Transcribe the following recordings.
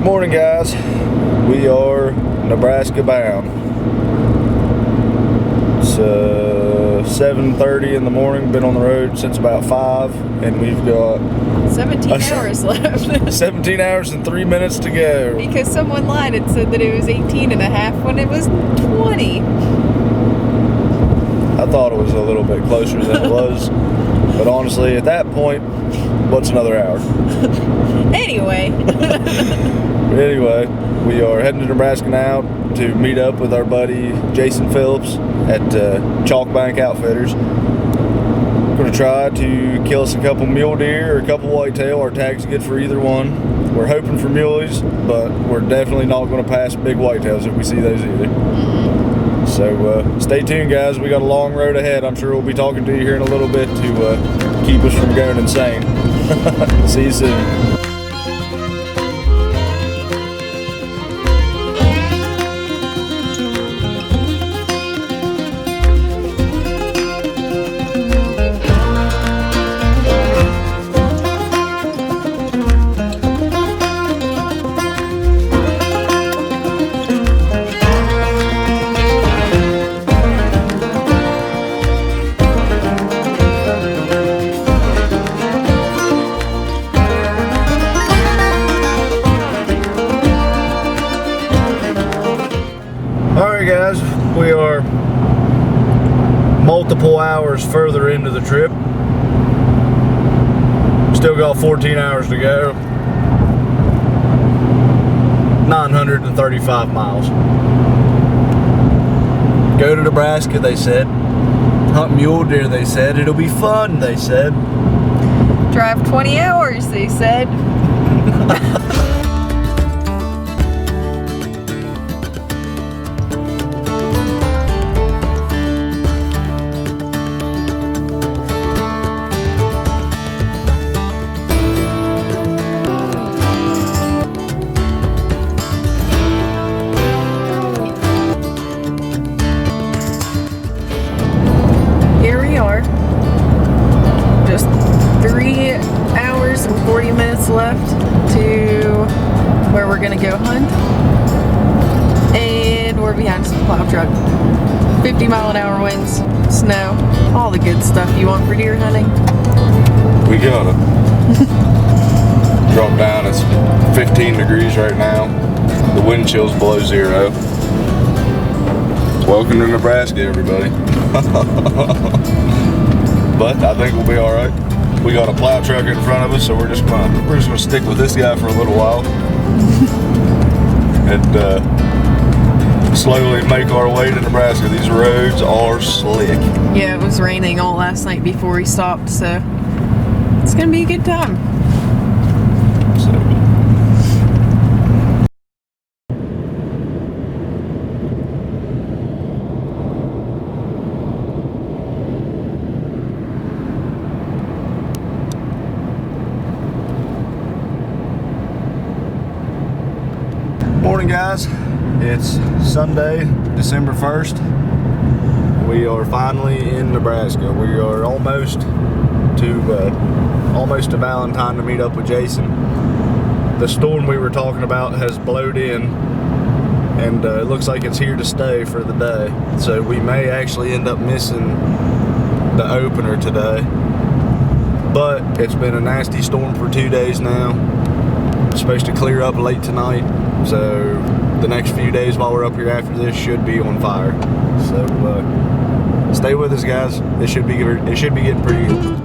Morning, guys. We are Nebraska bound. It's 7:30 in the morning. Been on the road since about 5, and we've got 17 hours left. 17 hours and 3 minutes to go. Because someone lied and said that it was 18 and a half when it was 20. I thought it was a little bit closer than it was, but honestly, at that point, what's another hour? Anyway. Anyway, we are heading to Nebraska now to meet up with our buddy Jason Phillips at Chalk Bank Outfitters. We're going to try to kill us a couple mule deer or a couple whitetail. Our tag's good for either one. We're hoping for muleys, but we're definitely not going to pass big whitetails if we see those either. So stay tuned, guys. We got a long road ahead. I'm sure we'll be talking to you here in a little bit to keep us from going insane. See you soon. Alright, guys, we are multiple hours further into the trip. Still got 14 hours to go. 935 miles. Go to Nebraska, they said. Hunt mule deer, they said. It'll be fun, they said. Drive 20 hours, they said. Here we are. Just 3 hours and 40 minutes left to where we're gonna go hunt. And we're behind some plow truck. 50-mile-an-hour winds, snow, all the good stuff you want for deer hunting. We got it. Drop down, it's 15 degrees right now. The wind chill's below 0. Welcome to Nebraska, everybody. But I think we'll be all right. We got a plow truck in front of us, so we're just gonna stick with this guy for a little while and slowly make our way to Nebraska. These roads are slick. Yeah, it was raining all last night before we stopped, so it's gonna be a good time. Morning, guys. It's Sunday, December 1st. We are finally in Nebraska. We are almost to Valentine to meet up with Jason. The storm we were talking about has blowed in, and it looks like it's here to stay for the day. So we may actually end up missing the opener today. But it's been a nasty storm for 2 days now. It's supposed to clear up late tonight. So the next few days while we're up here after this should be on fire. So stay with us, guys. It should be getting pretty good.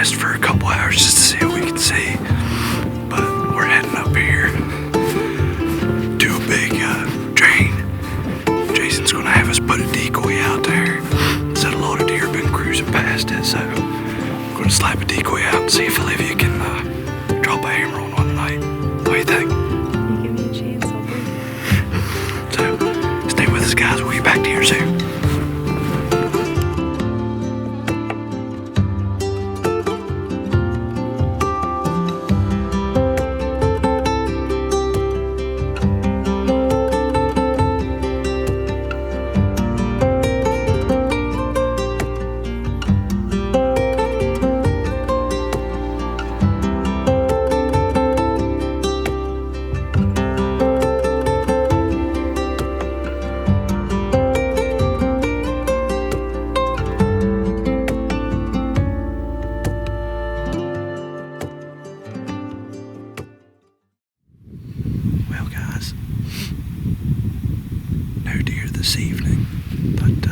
rest for a couple hours just to see what we can see. But we're heading up here to a big drain. Jason's gonna have us put a decoy out there. Said a lot of deer have been cruising past it, so we're gonna slap a decoy out and see if Olivia can drop a hammer on one tonight. What do you think? You give me a chance, I'll bring it. So, stay with us, guys. We'll get back to you soon. Well, guys, no deer this evening, but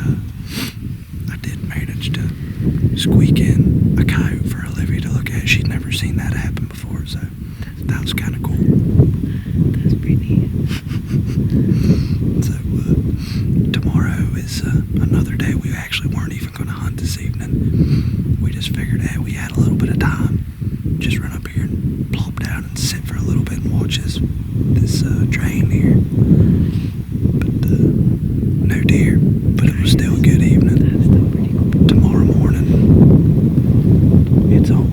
I did manage to squeak in a coyote for Olivia to look at. She'd never seen that happen before, so that was kind of cool. That's pretty neat. So tomorrow is another day. We actually weren't even going to hunt this evening. We just figured, hey, we had a little bit of time. Just run up here and plop down and sit for a little bit and watch this drain here. But no deer, but it was still a good evening. That's still pretty cool. Tomorrow morning, it's on.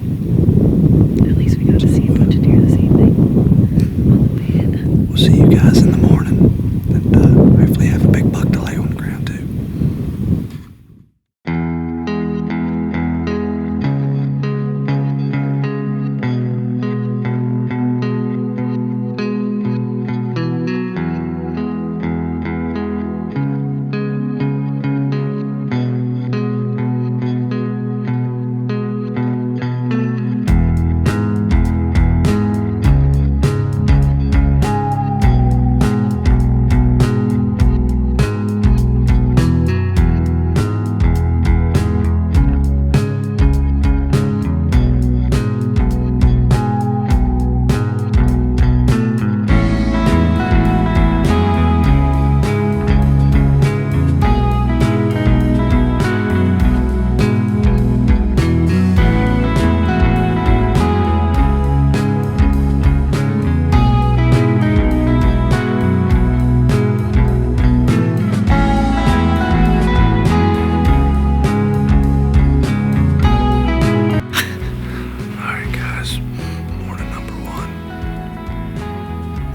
At least we got to see a bunch of deer this evening. On the bed. We'll see you guys in the morning, and hopefully have a big buck to lay on the ground too.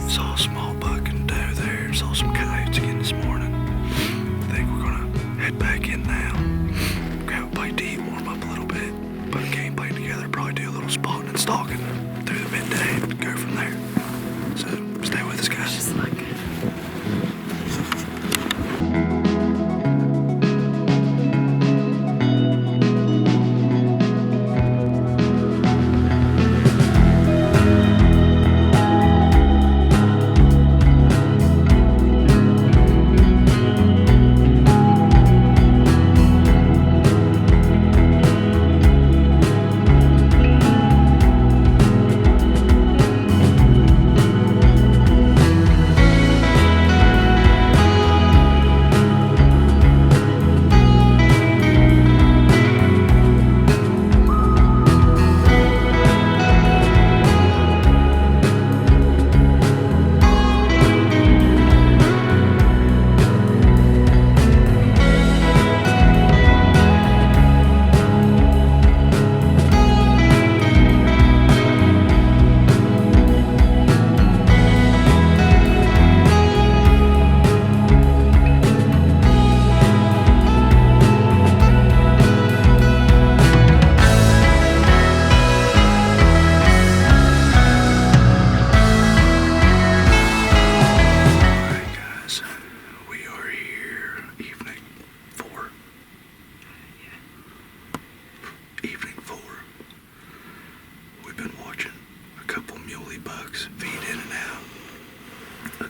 Saw a small buck and doe there. Saw some coyotes again this morning. I think we're gonna head back in now. Grab a bite to eat, warm up a little bit. Put a game plan together. Probably do a little spotting and stalking through the midday and go from there. So stay with us, guys. Just like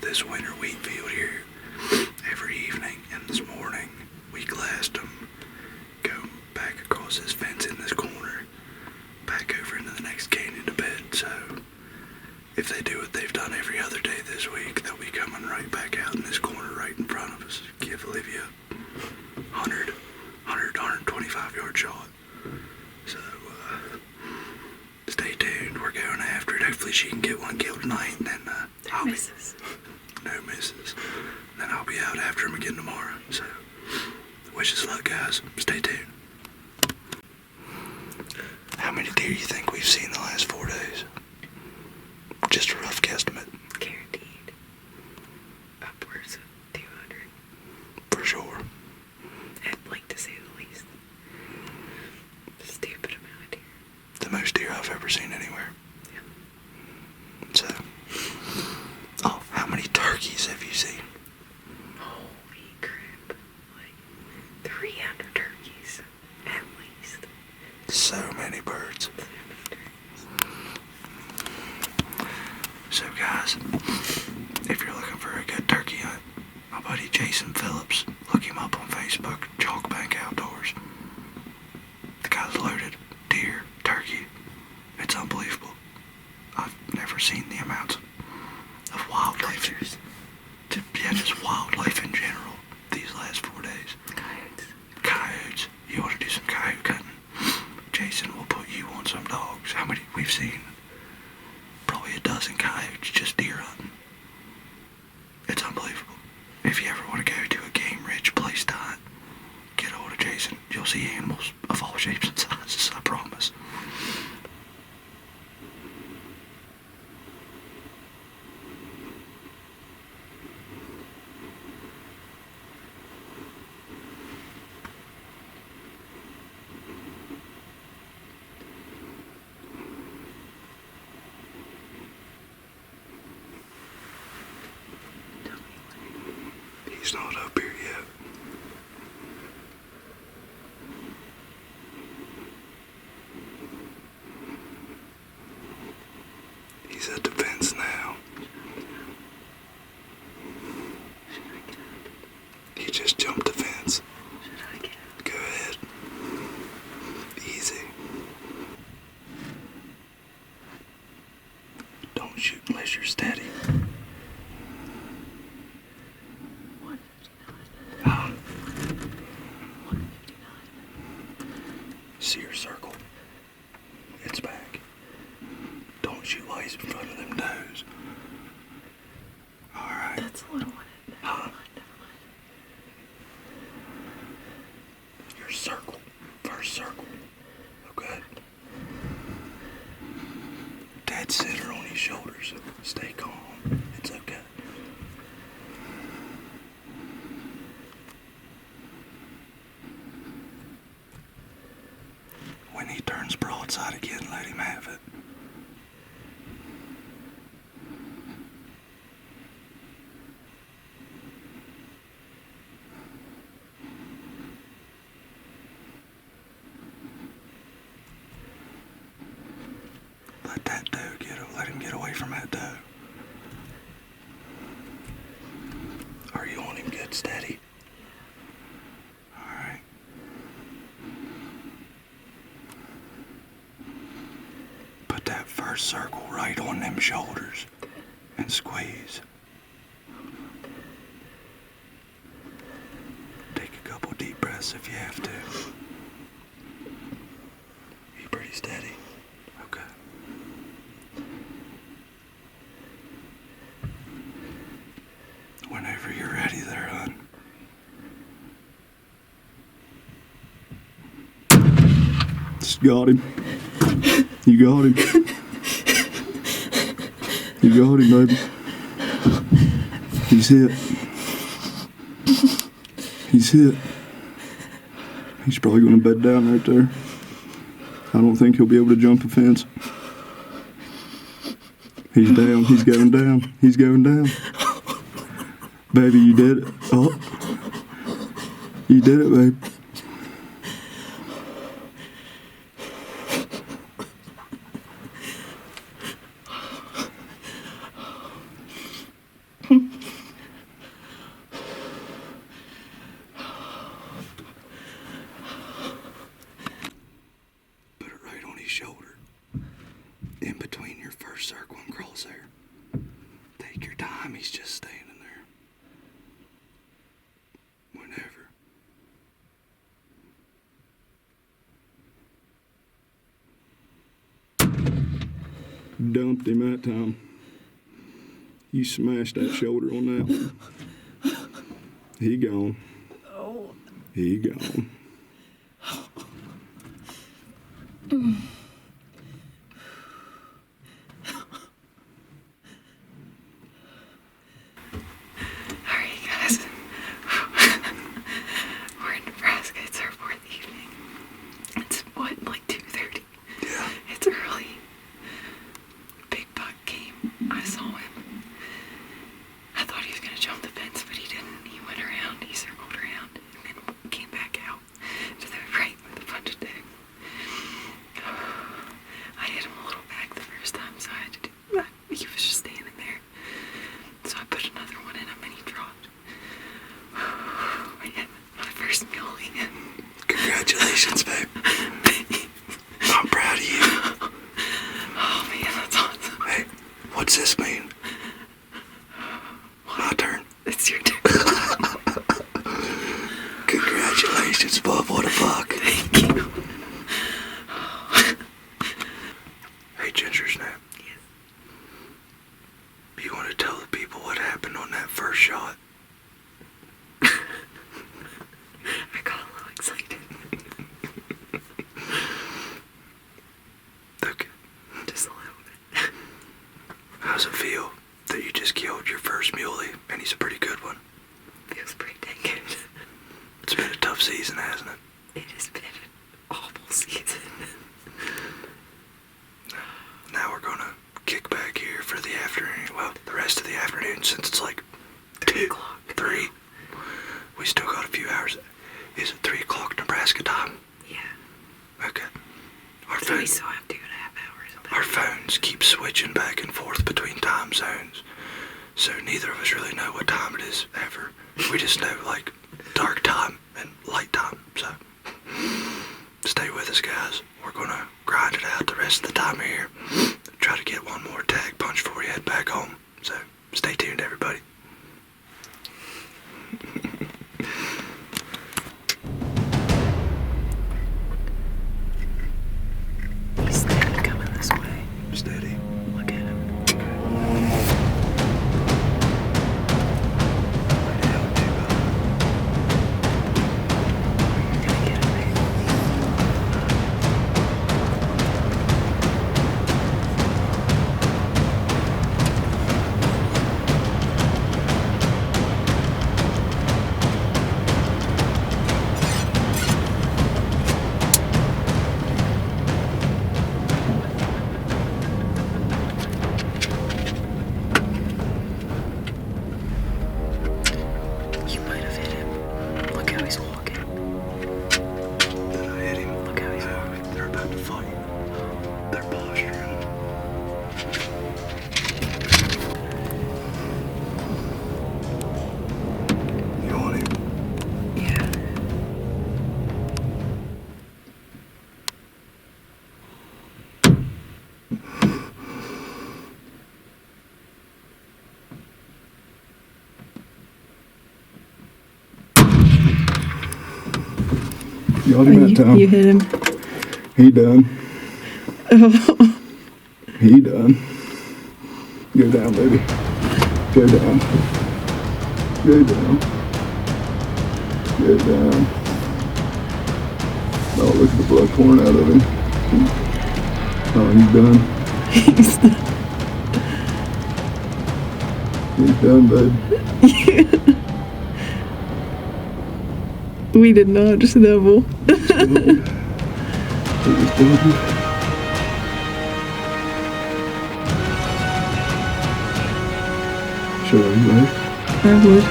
this winter wheat field here every evening, and this morning we glassed them, go back across this fence in this corner, she can get one killed tonight, and then I'll Misses. no misses. Then I'll be out after him again tomorrow. So, wish us luck, guys. Stay tuned. How many deer you think we've seen the last 4 days? Just a rough guesstimate. Guaranteed. Upwards of 200. For sure. I'd like to say the least. Stupid amount of deer. The most deer I've ever seen anywhere. Yeah. So, oh, how many turkeys have you seen? Holy crap. Like 300 turkeys. At least. So many birds. So guys, if you're looking for a good turkey hunt, my buddy Jason Phillips, look him up on Facebook, Chalk Bank Outdoors. The guy's loaded. Deer, turkey. It's unbelievable. I've never seen the amount of wildlife. Just wildlife in general these last 4 days. Coyotes. You want to do some coyote cutting? Jason will put you on some dogs. How many we've seen? Probably a dozen coyotes just deer hunting. It's unbelievable. If you ever want to go to a game-rich place to hunt, get a hold of Jason. You'll see animals of all shapes and sizes, I promise. He's not up here yet. He's at the fence now. He just jumped the fence. Go ahead. Easy. Don't shoot unless you're steady. See your circle? It's back. Don't shoot while he's in front of them does. Alright. That's what I wanted. Never mind. Your circle. First circle. Okay. Dead center on his shoulders. Stay calm. It's okay. When he turns broadside again, let him have it. Let him get away from that doe. Are you on him good, steady? Alright. Put that first circle right on them shoulders and squeeze. Take a couple deep breaths if you have to. You pretty steady? Okay. Whenever you're ready there, hon. Got him. You got him. You got him, baby. He's hit. He's hit. He's probably going to bed down right there. I don't think he'll be able to jump a fence. He's down. He's going down. He's going down. Baby, you did it. Oh. You did it, babe. Put it right on his shoulder. In between your first circle and crosshair. Take your time, he's just standing there. Whenever. dumped him that time. You smashed that shoulder on that one. He gone. Oh. He gone. Alright, guys. We're in Nebraska. It's our 4th evening. It's what, like 2:30? Yeah. It's early. Big Buck came. I saw him. I thought he was gonna jump the fence, but he didn't. He went around, he circled around, and then came back out to the right with a bunch of tags. I hit him a little back the first time, so I had to do that. He was just standing there. So I put another one in him and he dropped. I hit my first muley. Congratulations, babe. I'm proud of you. Oh man, that's awesome. Hey, what's this mean? My turn. It's your turn. Congratulations, bub. What a buck. Thank you. Hey, Ginger Snap. Yes. You want to tell the people what happened on that first shot? I got a little excited. Okay. Just a little bit. How's it feel that you just killed your first muley, and he's a pretty good one? Feels pretty dang good. It's been a tough season, hasn't it? It has been an awful season. Now we're gonna kick back here for the afternoon. Well, the rest of the afternoon, since it's like 2, 3. We still got a few hours. Is it 3 o'clock Nebraska time? Yeah. Okay. Our So we phones, still have 2.5 hours. our phones keep switching back and forth between time zones, so neither of us really know what time it is ever. We just know like dark time and light time. So stay with us, guys. We're gonna grind it out the rest of the time here. Try to get one more tag punch before we head back home. So stay tuned, everybody. He's steady coming this way. Steady. Look at him. You're gonna get him, babe. You might have hit him. Look how he's walking. Did I hit him? Look how he's walking. They're about to fight. They're posturing. You want him? Yeah. Got him that time. You hit him. He done. He done. Go down, baby. Go down. Go down. Go down. Oh, look at the blood pouring out of him. Oh, he's done. He's done, bud. We did not just double. He was done. Should I, right? I would.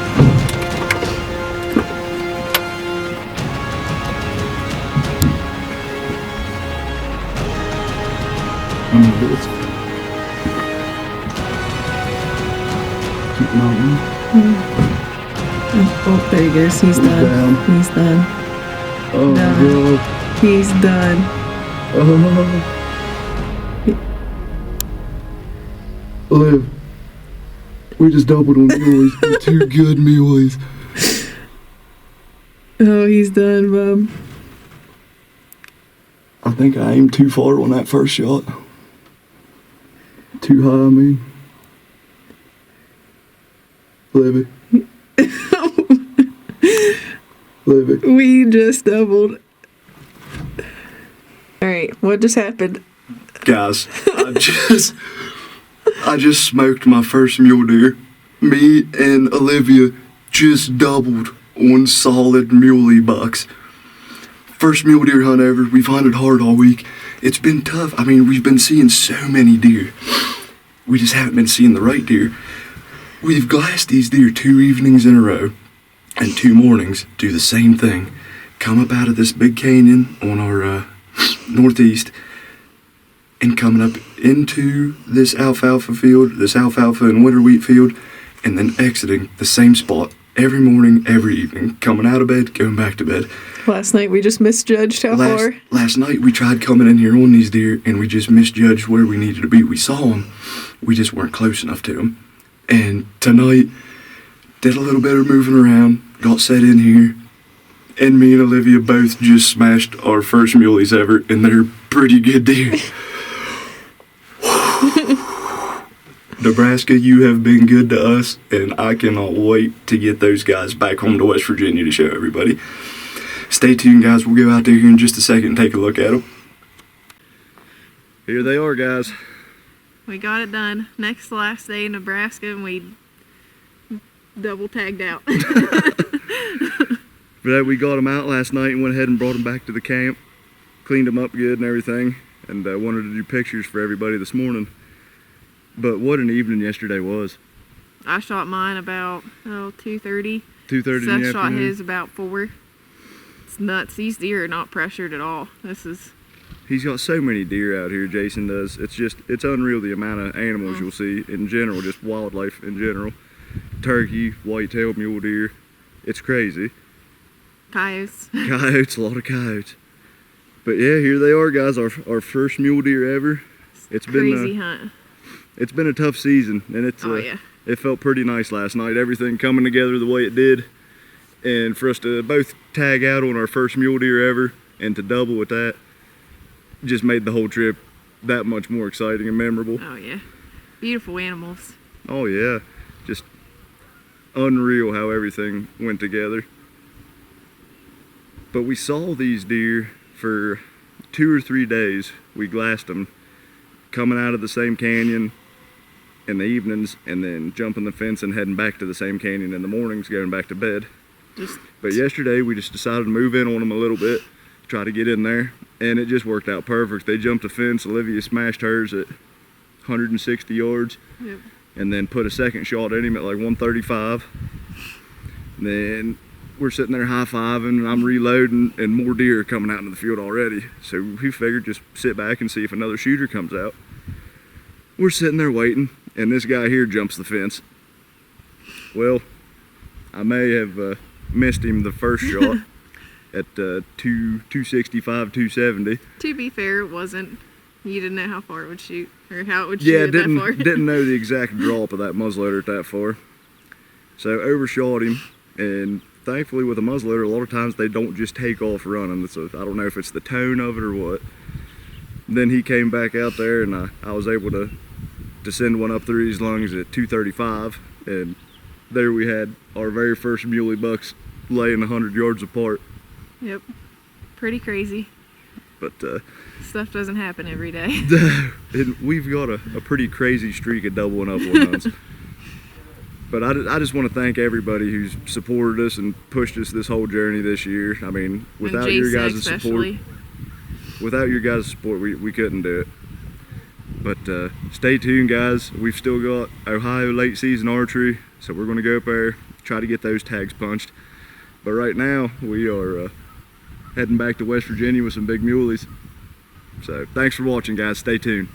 I'm gonna do this. Keep mounting. Oh, there he goes. He's done. down. He's done. Oh my Done. god. He's done. Liv, we just doubled on muleys. We're two good muleys. Oh, he's done, bub. I think I aimed too far on that first shot. Too high, I mean. Libby. Libby. We just doubled. Alright, what just happened? Guys, I just smoked my first mule deer. Me and Olivia just doubled on solid muley bucks. First mule deer hunt ever. We've hunted hard all week. It's been tough. I mean, we've been seeing so many deer. We just haven't been seeing the right deer. We've glassed these deer 2 evenings in a row and 2 mornings do the same thing. Come up out of this big canyon on our northeast and coming up into this alfalfa field, this alfalfa and winter wheat field, and then exiting the same spot every morning, every evening, coming out of bed, going back to bed. Last night we just misjudged how far. Last night we tried coming in here on these deer and we just misjudged where we needed to be. We saw them, we just weren't close enough to them. And tonight, did a little bit of moving around, got set in here, and me and Olivia both just smashed our first muleys ever, and they're pretty good deer. Nebraska, you have been good to us, and I cannot wait to get those guys back home to West Virginia to show everybody. Stay tuned, guys. We'll go out there here in just a second and take a look at them. Here they are, guys. We got it done. Next to last day in Nebraska, and we double tagged out. But we got them out last night and went ahead and brought them back to the camp, cleaned them up good and everything, and wanted to do pictures for everybody this morning. But what an evening yesterday was. I shot mine about 2:30. 2:30 in the afternoon. Seth shot his about 4. It's nuts. These deer are not pressured at all. He's got so many deer out here, Jason does. It's unreal the amount of animals you'll see in general, just wildlife in general. Turkey, white-tailed mule deer. It's crazy. Coyotes. Coyotes, a lot of coyotes. But yeah, here they are, guys, our first mule deer ever. It's been crazy hunt. It's been a tough season, and it felt pretty nice last night. Everything coming together the way it did. And for us to both tag out on our first mule deer ever and to double with that just made the whole trip that much more exciting and memorable. Oh yeah, beautiful animals. Oh yeah, just unreal how everything went together. But we saw these deer for 2 or 3 days. We glassed them coming out of the same canyon in the evenings and then jumping the fence and heading back to the same canyon in the mornings, going back to bed. But yesterday we just decided to move in on them a little bit, try to get in there, and it just worked out perfect. They jumped the fence. Olivia smashed hers at 160 yards. Yep. And then put a second shot in him at like 135. And then we're sitting there high-fiving, and I'm reloading, and more deer are coming out into the field already. So we figured just sit back and see if another shooter comes out. We're sitting there waiting, and this guy here jumps the fence. Well, I may have missed him the first shot at 265, 270. To be fair, it wasn't. You didn't know how far it would shoot, or how it would shoot that far. Didn't know the exact drop of that muzzleloader at that far. So overshot him, and thankfully with a muzzleloader, a lot of times they don't just take off running. So I don't know if it's the tone of it or what. Then he came back out there, and I was able to send one up through his lungs at 235, and there we had our very first muley bucks laying 100 yards apart. Yep, pretty crazy. But stuff doesn't happen every day. And we've got a pretty crazy streak of doubling up on hunts. But I just want to thank everybody who's supported us and pushed us this whole journey this year. I mean, without your guys' support, we couldn't do it. But stay tuned, guys. We've still got Ohio late season archery, so we're going to go up there, try to get those tags punched. But right now, we are heading back to West Virginia with some big muleys. So thanks for watching, guys. Stay tuned.